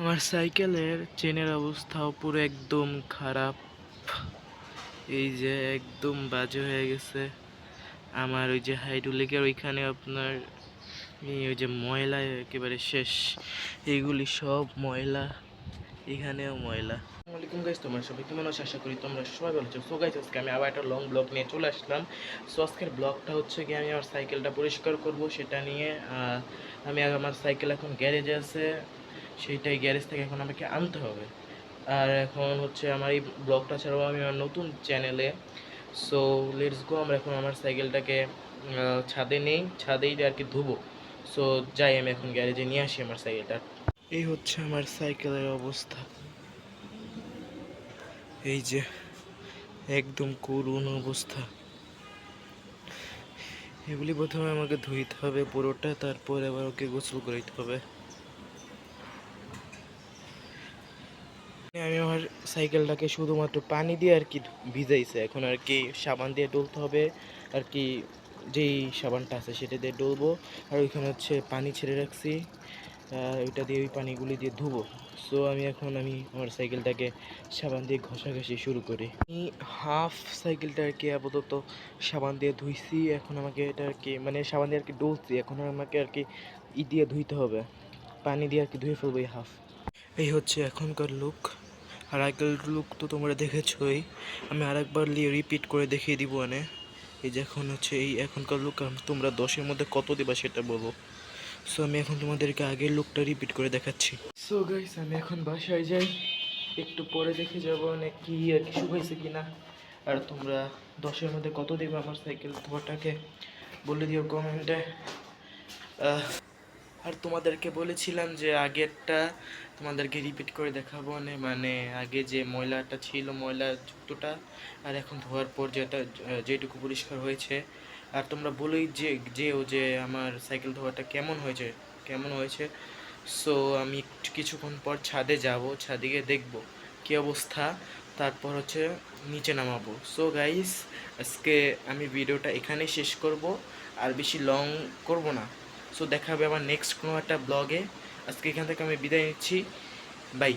আমার সাইকেলের চেনের অবস্থাও পুরো একদম খারাপ। এই যে একদম বাজে হয়ে গেছে। আমার ওই যে হাইড্রোলিকের ওইখানে আপনার ওই যে ময়লা একেবারে শেষ। এইগুলি সব ময়লা, এখানেও ময়লা। আসসালামু আলাইকুম গাইস, তোমরা সবাই কেমন আছো? আশা করি তোমরা সবাই ভালো আছো। সো গাইস, আজকে আমি আবার একটা লং ব্লগ নিয়ে চলে আসলাম। সো আজকের ব্লগটা হচ্ছে কি, আমি আমার সাইকেলটা পরিষ্কার করব সেটা নিয়ে। আমি আমার সাইকেল এখন গ্যারেজে আছে, সেইটাই গ্যারেজ থেকে এখন আমাকে আনতে হবে। আর এখন হচ্ছে আমার এই ব্লগটা ছাড়াও আমি আমার নতুন চ্যানেলে। সো লেটস গো, আমরা এখন আমার সাইকেলটাকে ছাদে নেই, ছাদেই আর কি ধুবো। সো যাই, আমি এখন গ্যারেজে নিয়ে আসি আমার সাইকেলটা। এই হচ্ছে আমার সাইকেলের অবস্থা, এই যে একদম করুণ অবস্থা। এগুলি প্রথমে আমাকে ধুইতে হবে পুরোটা, তারপর আবার ওকে গোসল করাইতে হবে। আমি আমার সাইকেলটাকে শুধুমাত্র পানি দিয়ে আর কি ভিজাইছে, এখন আর কি সাবান দিয়ে ডলতে হবে আর কি। যেই সাবানটা আছে সেটা দিয়ে ডলবো। আর ওইখানে হচ্ছে পানি ছেড়ে রাখছি, ওইটা দিয়ে ওই পানিগুলি দিয়ে ধুবো। সো আমি আমার সাইকেলটাকে সাবান দিয়ে ঘষাঘষি শুরু করি। আমি হাফ সাইকেলটা আর কি আপাতত সাবান দিয়ে ধুইছি। এখন আমাকে এটা আর কি মানে সাবান দিয়ে আর কি ডলছি, এখন আমাকে আর কি দিয়ে ধুইতে হবে, পানি দিয়ে আর কি ধুয়ে ফেলবো এই হাফ। এই হচ্ছে এখনকার লুক। আর আগের লুক তো তোমরা দেখেছই, আমি আরেকবার রিপিট করে দেখিয়ে দিব। এই যে এখন হচ্ছে এই এখনকার লুক, তোমরা 10-এর মধ্যে কত দিবা সেটা বলো। সো আমি এখন তোমাদেরকে আগের লুকটা রিপিট করে দেখাচ্ছি। সো গাইস, আমি এখন বাসায় যাই, একটু পরে দেখে যাবো কি আর কি শুকাইছে কিনা। আর তোমরা 10-এর মধ্যে কত দিবে আমার সাইকেল ধোয়াটাকে বলে দিও কমেন্টে। আর তোমাদেরকে বলেছিলাম যে আগেরটা তোমাদেরকে রিপিট করে দেখাবো, মানে আগে যে ময়লাটা ছিল, ময়লা যুক্তটা, আর এখন ধোয়ার পর যেটুকু পরিষ্কার হয়েছে। আর তোমরা বলেই যে আমার সাইকেল ধোয়াটা কেমন হয়েছে। সো আমি কিছুক্ষণ পর ছাদে যাব, ছাদে গিয়ে দেখবো কী অবস্থা, তারপর হচ্ছে নিচে নামাবো। সো গাইস, আজকে আমি ভিডিওটা এখানেই শেষ করব, আর বেশি লং করব না। সো দেখা হবে আবার নেক্সট কোনো একটা ব্লগে। আজকে এখান থেকে আমি বিদায় নিচ্ছি, বাই।